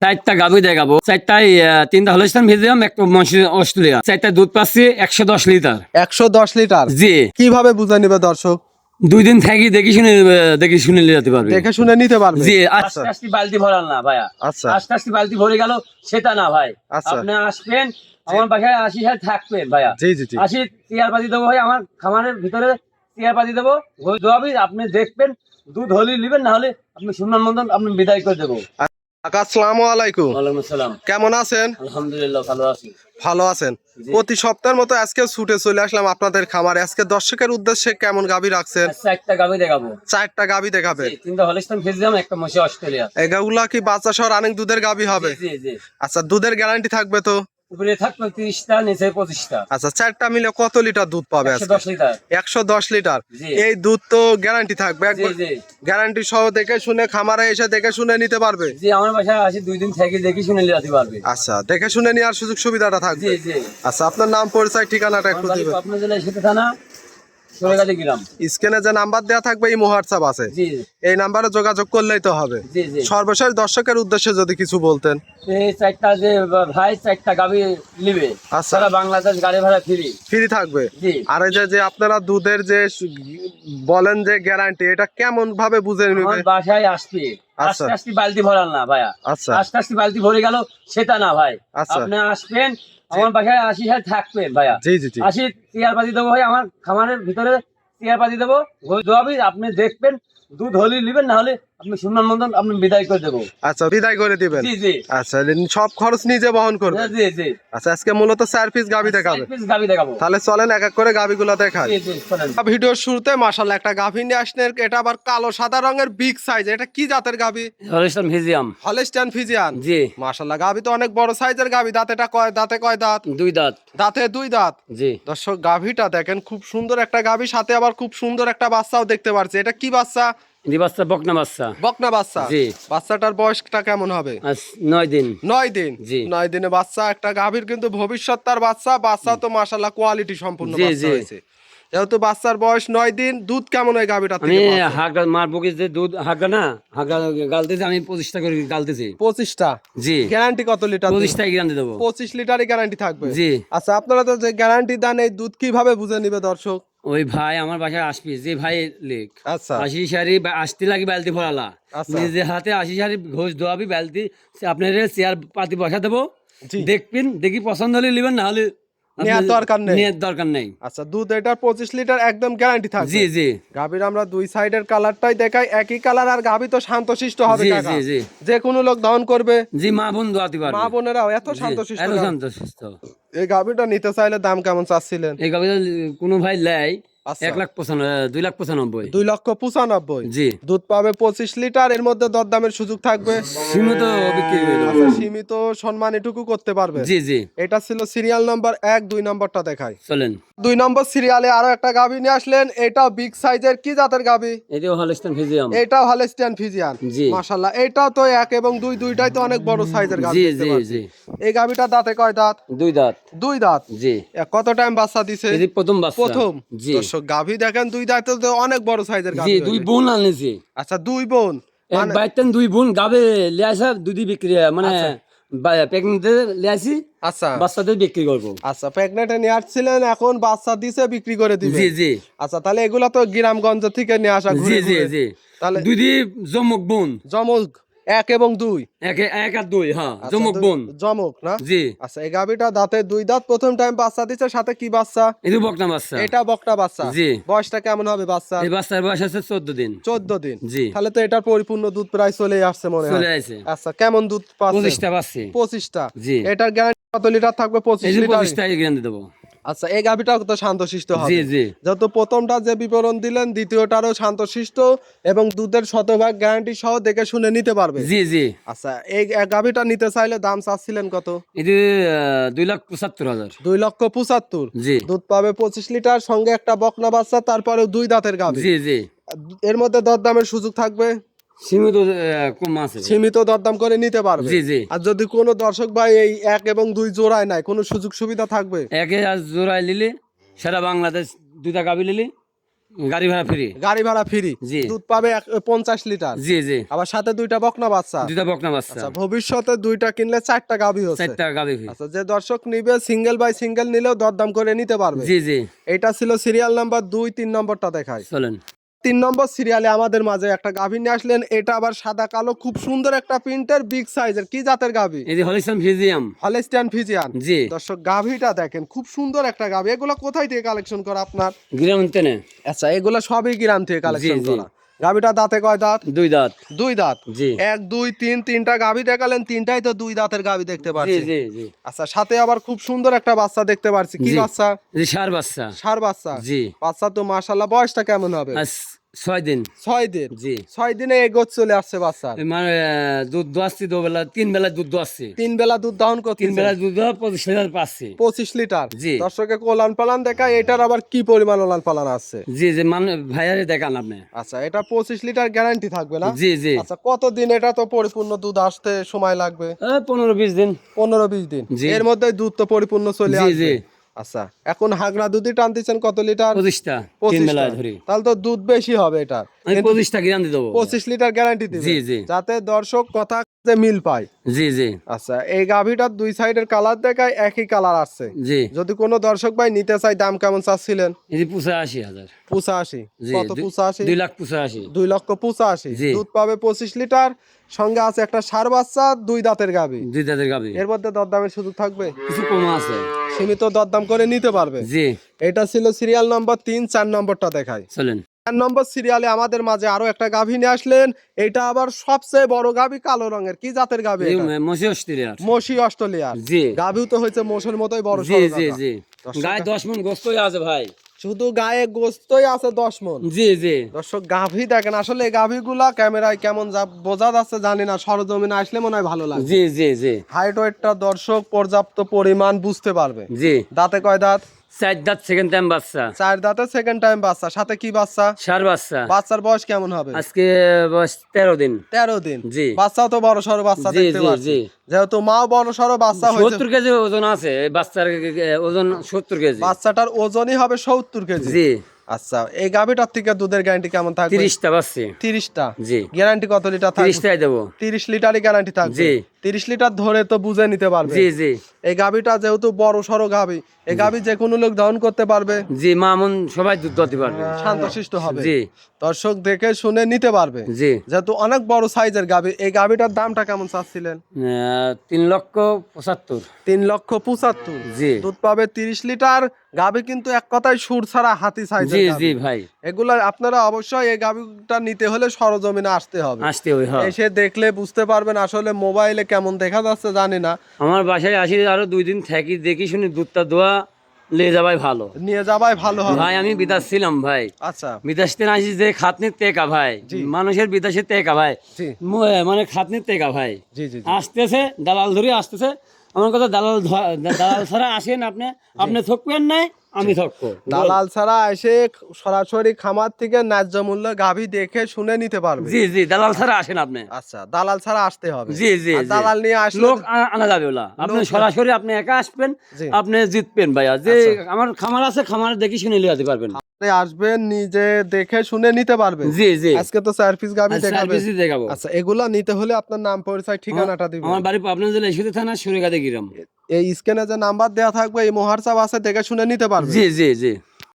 চারটা গাভী দেখাবো, চারটায় তিনটা হলস্টাইন ফ্রিজিয়াম, একটা অস্ট্রেলিয়া। চারটা দুধ পাচ্ছি 110 লিটার। 110 লিটার। জি, কিভাবে বুঝে নিবে দর্শক? 2 দিন থাকি দেখি শুনে যেতে পারবে। দেখে শুনে নিতে পারবে। জি, আচ্ছা আস্তে আস্তে বালতি ভরাল না ভাইয়া, আচ্ছা আস্তে আস্তে বালতি ভরে গেল সেটা না ভাই। আচ্ছা। আপনি আসবেন আমার বাসায়, 80 থাকবেন ভাইয়া। জি জি জি। 80 চেয়ার পাতি দেবো ভাই, আমার খামারের ভিতরে চেয়ার পাতি দেবো, দোয়াবি, আপনি দেখবেন, দুধ হলে নিবেন, না হলে আপনি সম্মান মতন আপনি বিদায় করে দেবো। কাকা আসসালামু আলাইকুম। ওয়ালাইকুম আসসালাম। কেমন আছেন? আলহামদুলিল্লাহ ভালো আছি। ভালো আছেন? জি। প্রতি সপ্তাহের মতো আজকে ছুটে চলে আসলাম আপনাদের খামারে। আজকে দর্শকের উদ্দেশ্যে কেমন গাভী রাখছেন? আচ্ছা, একটা গাভী দেখাবো। 4টা গাভী দেখাবে। জি, তিনটা হলস্টাইন ফ্রিজিয়াম, একটা মশি অস্ট্রেলিয়া। এগুলা কি বাচ্চা সহ রানিং দুধের গাভী হবে? জি জি। আচ্ছা, দুধের গ্যারান্টি থাকবে তো? উপরে থাকবে 30টা, নিচে 25টা। আচ্ছা, 4টা মিলে কত লিটার দুধ পাবে আজকে? 110 লিটার। 110 লিটার। জি। এই দুধ তো গ্যারান্টি থাকবে জি একবার? জি। গ্যারান্টি সহ দেখে শুনে খামারে এসে দেখে শুনে নিতে পারবে? জি, আমার বাসায় আসি 2 দিন থেকে দেখি শুনে নিতে পারবে। আচ্ছা, দেখে শুনে নেওয়ার সুযোগ সুবিধাটা জি থাকবে। জি। আচ্ছা, আপনার নাম পরিচয় ঠিকানাটা একটু আমার বাড়ি দিবেন। পাবনা জেলায় সেতু থানা, সোনাগাজী গ্রাম। স্ক্রিনে যে নাম্বার দেওয়া থাকবে এই হোয়াটসঅ্যাপ আছে, জি এই নাম্বারে যোগাযোগ করলেই তো হবে। জি জি। সর্বশেষ দর্শকের উদ্দেশ্যে যদি কিছু বলতেন। এই চারটা যে ভাই, চারটা গাভী নিবে, আচ্ছা। সারা বাংলাদেশ গাড়ি ভাড়া ফ্রি। ফ্রি থাকবে। জি। আর এই যে আপনারা দুধের যে বলেন যে গ্যারান্টি, এটা কেমন ভাবে বুঝে আমার নেবে? বাসায় আসবে, আচ্ছা। আস্তে আস্তে বালতি ভরাল না ভাইয়া, আচ্ছা আস্তে আস্তে বালতি ভরে গেল সেটা না ভাই। আচ্ছা। আপনি আসবেন আমার বাসায়, 80 থাকবেন ভাইয়া। জি জি জি। 80 চেয়ার পাতি দেবো ভাই, আমার খামারের ভিতরে চেয়ার পাতি দেবো, দোয়াবি, আপনি দেখবেন, দুধ হলে নিবেন, না হলে আপনি সম্মান মতন আপনি বিদায় করে দেবো। আচ্ছা, বিদায় করে দিবেন। জি জি। আচ্ছা, সব খরচ নিজে বহন করবে? জি জি। আচ্ছা, আজকে মূলত 4 পিস গাভী দেখাবে। 4 পিস গাভী দেখাবো। তাহলে চলেন এক এক করে গাভীগুলো দেখাই। জি জি, শোনেন। ভিডিওর শুরুতে মাশাআল্লাহ একটা গাভী নিয়ে আসলেন। এটা আবার কালো সাদা রঙের বিগ সাইজ। এটা কি জাতের গাভী? Holstein Friesian. Holstein Friesian. জি। মাশাআল্লাহ, গাভী তো অনেক বড় সাইজের গাভী। দাঁতে কয় দাঁত? 2 দাঁত। দাঁতে 2 দাঁত। জি। দর্শক, গাভীটা দেখেন, খুব সুন্দর একটা গাভী, সাথে আবার খুব সুন্দর একটা বাচ্চাও দেখতে পাচ্ছি। এটা কি বাচ্চা? জি, বাচ্চা বকনা বাচ্চা। বকনা বাচ্চা। জি। বাচ্চাটার বয়সটা কেমন হবে? 9 দিন। 9 দিন। জি। 9 দিনে বাচ্চা। একটা গাভীর কিন্তু ভবিষ্যৎ তার বাচ্চা। বাচ্চা তো মাশাআল্লাহ কোয়ালিটি সম্পূর্ণ জি, বাচ্চা জি। হয়েছে। যেহেতু বাচ্চার বয়স 9 দিন, দুধ কেমন হয় গাভীটা আমি থেকে পাচ্ছেন? হাগা মারবো কি যে দুধ, হাগা না হাগা গালতেছি, আমি 25টা করে গালতেছি। 25টা। জি। গ্যারান্টি কত লিটার? 25টা গ্রাম দেবো। 25 লিটারই গ্যারান্টি থাকবে। জি। আচ্ছা, আপনারা তো যে গ্যারান্টি দেন, এই দুধ কিভাবে বুঝে নিবে দর্শক? ওই ভাই আমার বাসায় আসবি, যে ভাই লেখ আচ্ছা 80 সারি আসতে লাগি বালতি ভরালা, আচ্ছা। নিজে হাতে 80 সারি ঘোষ দোয়াবি, বালতি আপনার চেয়ার পাতি বসা দেবো, জি। দেখবেন, দেখি পছন্দ হলে নেবেন, না হলে নেয়ার দরকার নেই। নেওয়ার দরকার নেই। আচ্ছা, দুধ এটার 25 লিটার একদম গ্যারান্টি থাকবে। জি জি। গাভীর আমরা দুই সাইডের কালারটাই দেখাই, একই কালার। আর গাভী তো শান্তশিষ্ট হবে জি কাকা। জি জি। যে কোনো লোক দহন করবে। জি, মা বোন দোয়াতে পারবে। মা বোনেরাও এত জি, শান্তশিষ্ট এত গাভী। শান্তশিষ্ট। এই গাভীটা নিতে চাইলে দাম কেমন চাচ্ছিলেন? এই গাভীটা কোনো ভাই লেয় আচ্ছা। 2,95,000। 2,95,000। জি। দুধ পাবে 25 লিটার। এর মধ্যে দরদামের সুযোগ থাকবে। সীমিত বিক্রি করে দেবো। আচ্ছা, সীমিত সম্মান এটুকু করতে পারবে। জি জি। এটা ছিল সিরিয়াল নাম্বার 1। 2 নম্বরটা দেখাই। চলেন। 2 নম্বর সিরিয়ালে আরো একটা গাভী নিয়ে আসলেন। এটাও বিগ সাইজের। কি জাতের গাভী? এটাও হলস্টাইন ফ্রিজিয়াম। এটাও হলস্টিয়ান ফ্রিজিয়ান। জি। মাশাআল্লাহ, এটাও তো 1 এবং 2 দুইটাই তো অনেক বড় সাইজের গাভী জি দেখতে জি পাচ্ছি। জি। এই গাভীটা দাঁতে কয় দাঁত? 2 দাঁত। 2 দাঁত। জি। কত টাইম বাচ্চা দিছে? এটি প্রথম বাচ্চা। প্রথম। জি। দর্শক, গাভী দেখেন 2 দাঁতে তো অনেক বড় সাইজের জি, গাভী। 2 বোন আনছি। আচ্ছা, 2 বোন। এক বাইতেন 2 বোন গাবে লিয়াসা, দুধই বিক্রি হয়, মানে আচ্ছা। প্রেগনেন্টে লিয়াসি, আচ্ছা বাচ্চাদের বিক্রি করবো। আচ্ছা, প্রেগনেন্টে নিয়ে আসছিলেন, এখন বাচ্চা দিছে, বিক্রি করে দিবে। জি জি। আচ্ছা, তাহলে এগুলা তো গ্রামগঞ্জ থেকে নিয়ে আসা জি ঘুরে জি ঘুরে। জি। তাহলে দুধই জমক বোন। জমক 1 এবং 2। এক আর 2, হ্যাঁ, আচ্ছা, জমক বোন। জমক না? জি। আচ্ছা, এই গাভীটা দাঁতে 2 দাঁত, প্রথম টাইম বাচ্চা দিচ্ছে। সাথে কি বাচ্চা? এটি বকনা বাচ্চা। এটা বকটা বাচ্চা। জি। বয়সটা কেমন হবে বাচ্চা? এই বাচ্চার বয়স আছে 14 দিন। 14 দিন। জি। তাহলে তো এটার পরিপূর্ণ দুধ প্রায় চলে আসছে মনে হয়। চলে আসে। আচ্ছা, কেমন দুধ পাচ্ছে? 25টা পাচ্ছি। 25টা। জি। এটার গ্যারান্টি কত লিটার থাকবে? এই 25 যে লিটার। 25টা গ্রাম দেবো। আচ্ছা, এই গাভীটাও তো শান্তশিষ্ট হবে। জি জি। যত প্রথমটা যে বিবরণ দিলেন, দ্বিতীয়টারও শান্তশিষ্ট এবং দুধের শতভাগ গ্যারান্টি সহ দেখে শুনে নিতে পারবে। জি জি। আচ্ছা, এই গাভীটা নিতে চাইলে দাম চাচ্ছিলেন কত? এটি 2,75,000। 2,75,000। জি। দুধ পাবে 25 লিটার, সঙ্গে একটা বকনা বাচ্চা, তারপরে 2 দাঁতের গাভী। জি জি। এর মধ্যে দরদামের সুযোগ থাকবে। সীমিত কম আছে। সীমিত দরদাম করে নিতে পারবে। জি জি। আর যদি কোনো দর্শক ভাই এই 1 এবং 2 জোড়ায় নাই, কোনো সুযোগ সুবিধা থাকবে? একে আজ জোড়ায় নিলে সারা বাংলাদেশ 2টা গাভী নিলে গাড়ি ভাড়া ফ্রি। গাড়ি ভাড়া ফ্রি, জি। দুধ পাবে 50 লিটার, জি জি, আবার সাথে 2টা বকনা বাচ্চা। 2টা বকনা বাচ্চা। আচ্ছা, ভবিষ্যতে 2টা কিনলে 4টা গাভী হচ্ছে। 4টা গাভী ফ্রি। আচ্ছা, যে দর্শক নিবে সিঙ্গেল বাই সিঙ্গেল নিলেও দরদাম করে নিতে পারবে। জি জি, এটা ছিল সিরিয়াল নাম্বার 2। 3 নম্বরটা দেখাই। চলেন। 3 নম্বর সিরিয়ালে আমাদের মাঝে একটা গাভী নিয়ে আসলেন। এটা আবার সাদা কালো, খুব সুন্দর একটা প্রিন্টের, বিগ সাইজের। কি জাতের গাভী? এই যে হলিস্টান ফ্রিজিয়াম। Holstein Friesian. জি। দর্শক গাভীটা দেখেন, খুব সুন্দর একটা গাভী। এগুলো কোথায় থেকে কালেকশন করা আপনার? গ্রাম তেনে। আচ্ছা, এগুলো সবই গ্রাম থেকে কালেকশন জি, জি। করা। গাভীটা দাঁতে কয় দাঁত? 2 দাঁত। 2 দাঁত। জি 1 2 3 3টা গাভী দেখালেন, 3টাই তো 2 দাঁতের গাভী দেখতে জি পাচ্ছি। জি জি, আচ্ছা, সাথে আবার খুব সুন্দর একটা বাচ্চা দেখতে পাচ্ছি। কি জি। বাচ্চা? এই যে ষাঁড় বাচ্চা। ষাঁড় বাচ্চা। জি। বাচ্চা তো মাশাআল্লাহ, বয়সটা কেমন হবে? আজ 6 দিন। 6 দিন। জি। 6 দিনে এগোত চলে আসছে বাচ্চা। মানে দুধ দোয়াচ্ছি 2 বেলা, 3 বেলা দুধ দোয়াচ্ছি। 3 বেলা দুধ দহন 3 করতেছে। বেলা দুধ দেওয়া 25,000 পাচ্ছি। 25 লিটার। জি। দর্শকে কোলান পালান দেখায়, এটার আবার কি পরিমাণ ওলান পালান আছে? জি জি, মানে ভাইয়ারে দেখান আপনি। আচ্ছা, এটা 25 লিটার গ্যারান্টি থাকবে না? জি জি, আচ্ছা, কতদিন এটা তো পরিপূর্ণ দুধ আসতে সময় লাগবে? 15-20 দিন। 15-20 দিন। জি। এর মধ্যে দুধ তো পরিপূর্ণ চলে জি, আসবে। জি। আচ্ছা, এখন হাগরা দুধই টানতেছেন কত লিটার? 25টা 3 বেলা 25টা। ধরি। তাহলে তো দুধ বেশি হবে এটা। আমি 25টা গ্রাম দিয়ে দেবো। 25 লিটার গ্যারান্টি দিবে। জি, জি। যাতে দর্শক কথা যে মিল পায়। জি জি আচ্ছা, এই গাভীটার 2 সাইডের কালার দেখায়, একই কালার আসছে। জি, যদি কোনো দর্শক ভাই নিতে চায়, দাম কেমন চাচ্ছিলেন? এই যে 85,000। 85। জি, কত 85? 2,85,000। 2,85,000। জি। দুধ পাবে 25 লিটার, সঙ্গে আছে একটা ষাঁড় বাচ্চা, 2 দাঁতের গাভী। 2 দাঁতের গাভী। এর মধ্যে দরদামের সুযোগ থাকবে? কিছু কম আছে। সীমিত দরদাম করে নিতে পারবে। জি, এটা ছিল সিরিয়াল নাম্বার 3। 4 নম্বরটা দেখাই। চলেন। 4 নম্বর সিরিয়ালে আমাদের মাঝে আরো একটা গাভী নিয়ে আসলেন। এটা আবার সবচেয়ে বড় গাভী, কালো রঙের। কি জাতের গাভী এই এটা? মসি অস্ট্রেলিয়ার। মশি অস্ট্রেলিয়ার। জি গাভীও তো হয়েছে মোষের মতোই বড় জি সড়ো জি গাভা। জি, দর্শক গায়ে 10 মণ গোস্তই আছে ভাই। শুধু গায়ে গোস্তই আছে 10 মণ। জি জি, দর্শক গাভী দেখেন, আসলে এই গাভীগুলা ক্যামেরায় কেমন বোঝা যাচ্ছে জানি না, সরজমিনে আসলে মনে হয় ভালো লাগে। জি জি জি, হাইট ওয়েটটা দর্শক পর্যাপ্ত পরিমাণ বুঝতে পারবে। জি। দাঁতে কয় দাঁত? 4 দাঁত, সেকেন্ড টাইম বাচ্চা। 4 দাঁতে সেকেন্ড টাইম বাচ্চা। সাথে কি বাচ্চা? ষাঁড় বাচ্চা। বাচ্চার বয়স কেমন হবে? আজকে বয়স 13 দিন। 13 দিন। জি। বাচ্চাও তো বড় সড়ো বাচ্চা জি, দেখতে জি, পাচ্ছি। জি। যেহেতু মাও বড় সড়ো বাচ্চা হয়েছে, 70 কেজি ওজন আছে এই বাচ্চার। ওজন 70 কেজি। বাচ্চাটার ওজনই হবে 70 কেজি। জি, আচ্ছা, এই গাভীটার থেকে দুধের গ্যারান্টি কেমন থাকবে? 30টা বাচ্চা। 30টা। জি, গ্যারান্টি কত লিটার থাকবে? 30টাই দেবো। 30 লিটারই গ্যারান্টি থাকবে। জি। 30 লিটার ধরে তো বুঝে নিতে পারবে। জি জি এই গাভীটা যেহেতু বড় সড়ো গাভী, এই গাভী যে কোনো লোক দহন করতে পারবে, জি, মামুন সবাই দুধ দিতে পারবে। শান্তশিষ্ট হবে। জি দর্শক দেখে শুনে নিতে পারবে। জি, যেহেতু অনেক বড় সাইজের গাভী, এই গাভীটার দামটা কেমন চাচ্ছিলেন? 3,75,000। 3,75,000। জি দুধ পাবে 30 লিটার। গাভী কিন্তু এক কথায় সুর ছাড়া হাতি সাইজের জি গাভী। জি ভাই, এগুলা আপনারা অবশ্যই এই গাভীটা নিতে হলে সরজমিনে আসতে হবে। আসতে হবে। হ্যাঁ, এসে দেখলে বুঝতে পারবেন। আসলে মোবাইলে কেমন দেখা যাচ্ছে জানি না, আমার বাসায় আসি, আরো 2 দিন থাকি, দেখি শুনি দুধটা দোয়া লে যাবাই ভালো। নিয়ে যাবাই ভালো হবে। ভাই আমি বিদেশ ছিলাম ভাই। আচ্ছা, বিদেশ থেকে আসি যে খাতনির টেকা ভাই, মানুষের বিদেশে টেকা ভাই, জি মানে খাতনির টেকা ভাই। জি জি জি। আসতেছে দালাল ধরে আসতেছে। আমার কথা, দালাল দালাল ছাড়া আসেন আপনি, আপনি থকবেন নাই, আমি থকবো। দালাল ছাড়া এসে সরাসরি খামার থেকে ন্যায্য মূল্য গাভী দেখে শুনে নিতে পারবে। জি জি, দালাল ছাড়া আসেন আপনি। আচ্ছা, দালাল ছাড়া আসতে হবে। জি জি আর জি। দালাল নিয়ে আসলে লোক আনা যাবে ওলা। আপনি সরাসরি আপনি একা আসবেন, জি। আপনি জিতবেন ভাইয়া। যে আমার খামার আছে, খামার দেখি শুনে লিয়ে যেতে পারবেন। আপনি আসবেন, নিজে দেখে শুনে নিতে পারবেন। জি জি, আজকে তো 4 পিস গাভী দেখাবেন। সার্ভিসই দেখাবো। আচ্ছা, এগুলা নিতে হলে আপনার নাম, পরিচয়, ঠিকানাটা দিবেন। আমার বাড়ি পাবনা জেলা ঈশ্বরদী থানা সুরেগাদে গ্রাম। এই স্ক্রিনে যে নাম্বার দেওয়া থাকবে, এই মোহারসাব আছে, দেখে শুনে নিতে পারবেন। জি জি জি।